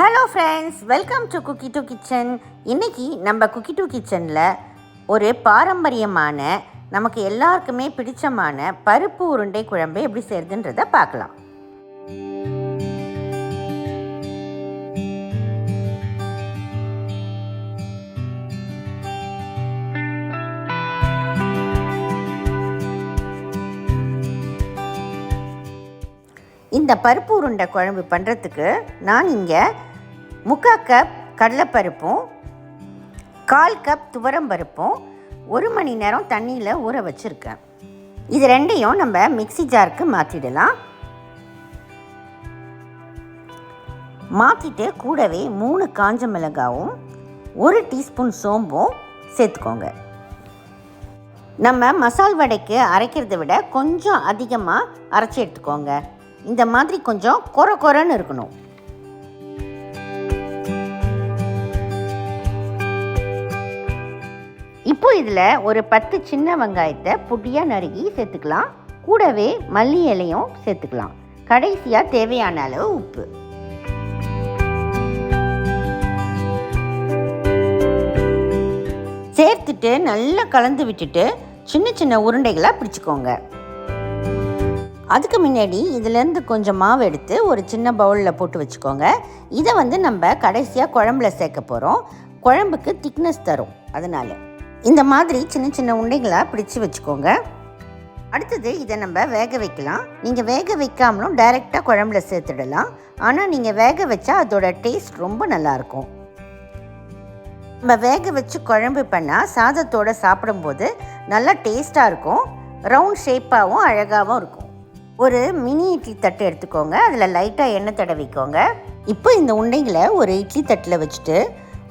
Hello friends, welcome to Cookie to Kitchen. இன்றைக்கி நம்ம cookie to கிச்சனில் ஒரு பாரம்பரியமான நமக்கு எல்லாருக்குமே பிடிச்சமான பருப்பு உருண்டை குழம்பு எப்படி செய்கிறதுன்றதை பார்க்கலாம். இந்த பருப்பு உருண்டை குழம்பு பண்ணுறதுக்கு நான் இங்கே 3/4 கப் கடலைப்பருப்பும் 1/4 கப் துவரம்பருப்பும் 1 மணி நேரம் தண்ணியில் ஊற வச்சுருக்கேன். இது ரெண்டையும் நம்ம மிக்ஸி ஜாருக்கு மாற்றிடலாம். மாற்றிட்டு கூடவே 3 காஞ்ச மிளகாவும் 1 டீஸ்பூன் சோம்பும் சேர்த்துக்கோங்க. நம்ம மசால் வடைக்கு அரைக்கிறத விட கொஞ்சம் அதிகமாக அரைச்சி எடுத்துக்கோங்க. இந்த மாதிரி கொஞ்சம் கொரன்னு இருக்கணும். இப்போ இதில் ஒரு 10 சின்ன வெங்காயத்தை பொடியாக நறுக்கி சேர்த்துக்கலாம். கூடவே மல்லி இலையும் சேர்த்துக்கலாம். கடைசியாக தேவையான அளவு உப்பு. சேர்த்துட்டு நல்லா கலந்து விட்டுட்டு சின்ன சின்ன உருண்டைகளாக பிடிச்சிக்கோங்க. அதுக்கு முன்னாடி இதிலேருந்து கொஞ்சம் மாவு எடுத்து ஒரு சின்ன பவுலில் போட்டு வச்சுக்கோங்க. இதை நம்ம கடைசியாக குழம்புல சேர்க்க போகிறோம். குழம்புக்கு திக்னஸ் தரும். அதனால் இந்த மாதிரி சின்ன சின்ன உருண்டைகளாக பிடிச்சி வச்சுக்கோங்க. அடுத்தது இதை நம்ம வேக வைக்கலாம். நீங்கள் வேக வைக்காமலும் டைரெக்டாக குழம்புல சேர்த்துடலாம். ஆனால் நீங்கள் வேக வச்சா அதோட டேஸ்ட் ரொம்ப நல்லாயிருக்கும். நம்ம வேக வச்சு குழம்பு பண்ணால் சாதத்தோடு சாப்பிடும்போது நல்லா டேஸ்ட்டாக இருக்கும். ரவுண்ட் ஷேப்பாகவும் அழகாகவும் இருக்கும். ஒரு மினி இட்லி தட்டு எடுத்துக்கோங்க. அதில் லைட்டாக எண்ணெய் தடவிக்கோங்க. இப்போ இந்த உருண்டைகளை ஒரு இட்லி தட்டில் வச்சுட்டு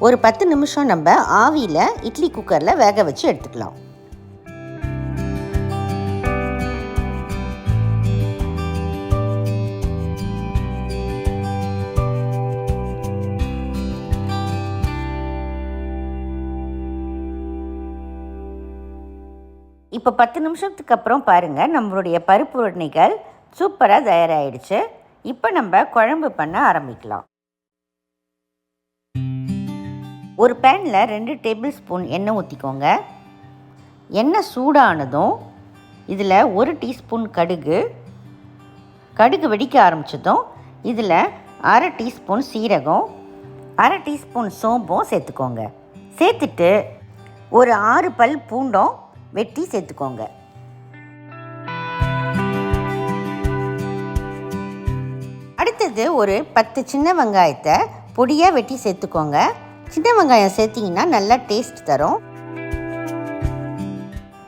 ஒரு 10 நிமிஷம் நம்ம ஆவியில் இட்லி குக்கரில் வேக வச்சு எடுத்துக்கலாம். இப்போ 10 நிமிஷத்துக்கு அப்புறம் பாருங்கள், நம்மளுடைய பருப்பு உருண்டைகள் சூப்பராக தயாராகிடுச்சு. இப்போ நம்ம குழம்பு பண்ண ஆரம்பிக்கலாம். ஒரு பேனில் 2 டேபிள் ஸ்பூன் எண்ணெய் ஊற்றிக்கோங்க. எண்ணெய் சூடானதும் இதில் 1 டீஸ்பூன் கடுகு வெடிக்க ஆரம்பித்ததும் இதில் 1/2 டீஸ்பூன் சீரகம், 1/2 டீஸ்பூன் சோம்பும் சேர்த்துக்கோங்க. சேர்த்துட்டு ஒரு 6 பல் பூண்டும் வெட்டி சேர்த்துக்கோங்க. அடுத்தது ஒரு 10 சின்ன வெங்காயத்தை பொடியாக வெட்டி சேர்த்துக்கோங்க. சின்ன வெங்காயம் சேர்த்திங்கன்னா நல்லா டேஸ்ட் தரும்.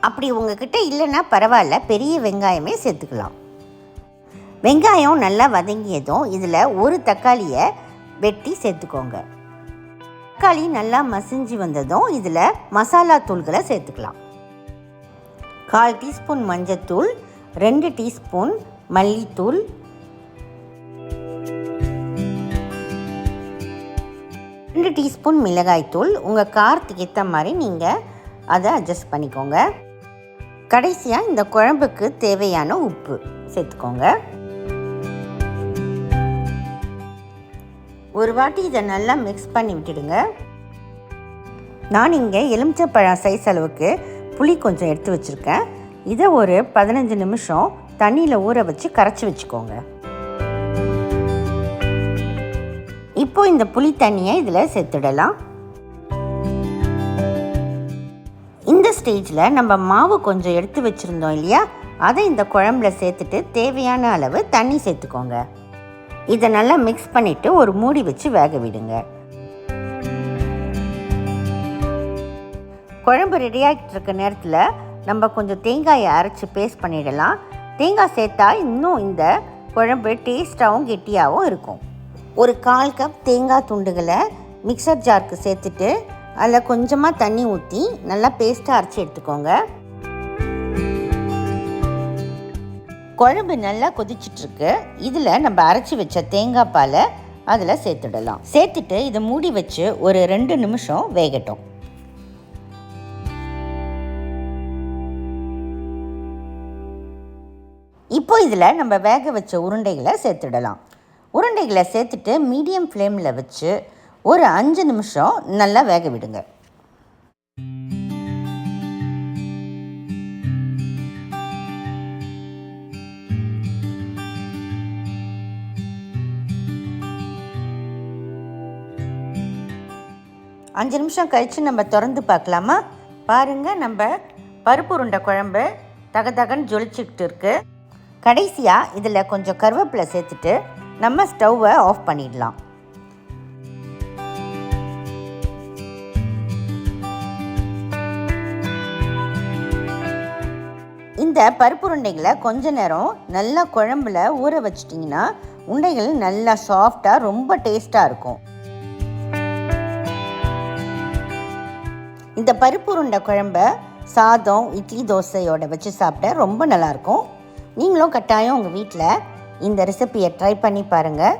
அப்படி உங்ககிட்ட இல்லைன்னா பரவாயில்ல, பெரிய வெங்காயமே சேர்த்துக்கலாம். வெங்காயம் நல்லா வதங்கியதும் இதில் ஒரு தக்காளியை வெட்டி சேர்த்துக்கோங்க. தக்காளி நல்லா மசிஞ்சு வந்ததும் இதில் மசாலா தூள்களை சேர்த்துக்கலாம். 1/4 டீஸ்பூன் மஞ்சத்தூள், 2 டீஸ்பூன் மல்லித்தூள், 2 டீஸ்பூன் மிளகாய்த்தூள். உங்கள் காரத்துக்கு ஏற்ற மாதிரி நீங்கள் அதை அட்ஜஸ்ட் பண்ணிக்கோங்க. கடைசியாக இந்த குழம்புக்கு தேவையான உப்பு சேர்த்துக்கோங்க. ஒரு வாட்டி இதை நல்லா மிக்ஸ் பண்ணி விட்டுடுங்க. நான் இங்கே எலுமிச்சைப்பழம் சைஸ் அளவுக்கு புளி கொஞ்சம் எடுத்து வச்சுருக்கேன். இதை ஒரு 15 நிமிஷம் தண்ணியில் ஊற வச்சு கரைச்சி வச்சுக்கோங்க. இப்போ இந்த புளி தண்ணியை இதில் சேர்த்துடலாம். இந்த ஸ்டேஜில் நம்ம மாவு கொஞ்சம் எடுத்து வச்சுருந்தோம் இல்லையா, அதை இந்த குழம்புல சேர்த்துட்டு தேவையான அளவு தண்ணி சேர்த்துக்கோங்க. இதை நல்லா மிக்ஸ் பண்ணிவிட்டு ஒரு மூடி வச்சு வேக விடுங்க. குழம்பு ரெடியாகிட்டு இருக்க நேரத்தில் நம்ம கொஞ்சம் தேங்காயை அரைச்சி பேஸ்ட் பண்ணிடலாம். தேங்காய் சேர்த்தா இன்னும் இந்த குழம்பு டேஸ்ட்டாகவும் கெட்டியாகவும் இருக்கும். ஒரு 1/4 கப் தேங்காய் துண்டுகளை மிக்சர் ஜாருக்கு சேர்த்துட்டு அதில் கொஞ்சமாக தண்ணி ஊற்றி நல்லா பேஸ்ட்டாக அரைச்சி எடுத்துக்கோங்க. குழம்பு நல்லா கொதிச்சிட்ருக்கு. இதில் நம்ம அரைச்சி வச்ச தேங்காய் பாலை அதில் சேர்த்துடலாம். சேர்த்துட்டு இதை மூடி வச்சு ஒரு 2 நிமிஷம் வேகட்டும். இப்போ இதில் நம்ம வேக வச்ச உருண்டைகளை சேர்த்துடலாம். உருண்டைகளை சேர்த்துட்டு மீடியம் ஃப்ளேமில் வச்சு ஒரு 5 நிமிஷம் நல்லா வேக விடுங்க. அஞ்சு நிமிஷம் கழித்து நம்ம திறந்து பார்க்கலாமா? பாருங்கள், நம்ம பருப்பு உருண்டை குழம்பு தகன்னு ஜொலிச்சுக்கிட்டு இருக்குது. கடைசியாக இதில் கொஞ்சம் கருவேப்பிலை சேர்த்துட்டு நம்ம ஸ்டவ்வை ஆஃப் பண்ணிடலாம். இந்த பருப்பு உருண்டைகளை கொஞ்ச நேரம் நல்லா குழம்புல ஊற வச்சிட்டிங்கன்னா உருண்டைகள் நல்லா சாஃப்டாக ரொம்ப டேஸ்ட்டாக இருக்கும். இந்த பருப்பு உருண்டை குழம்ப சாதம், இட்லி, தோசையோடு வச்சு சாப்பிட ரொம்ப நல்லாயிருக்கும். நீங்களும் கட்டாயம் உங்கள் வீட்டில் இந்த ரெசிபியை ட்ரை பண்ணி பாருங்கள்.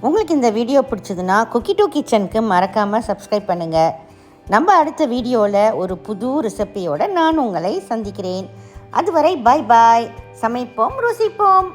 உங்களுக்கு இந்த வீடியோ பிடிச்சதுன்னா குக்கி டூ கிச்சனுக்கு மறக்காமல் சப்ஸ்கிரைப் பண்ணுங்கள். நம்ம அடுத்த வீடியோவில் ஒரு புது ரெசிபியோடு நான் உங்களை சந்திக்கிறேன். அதுவரை பாய் பாய். சமைப்போம், ருசிப்போம்.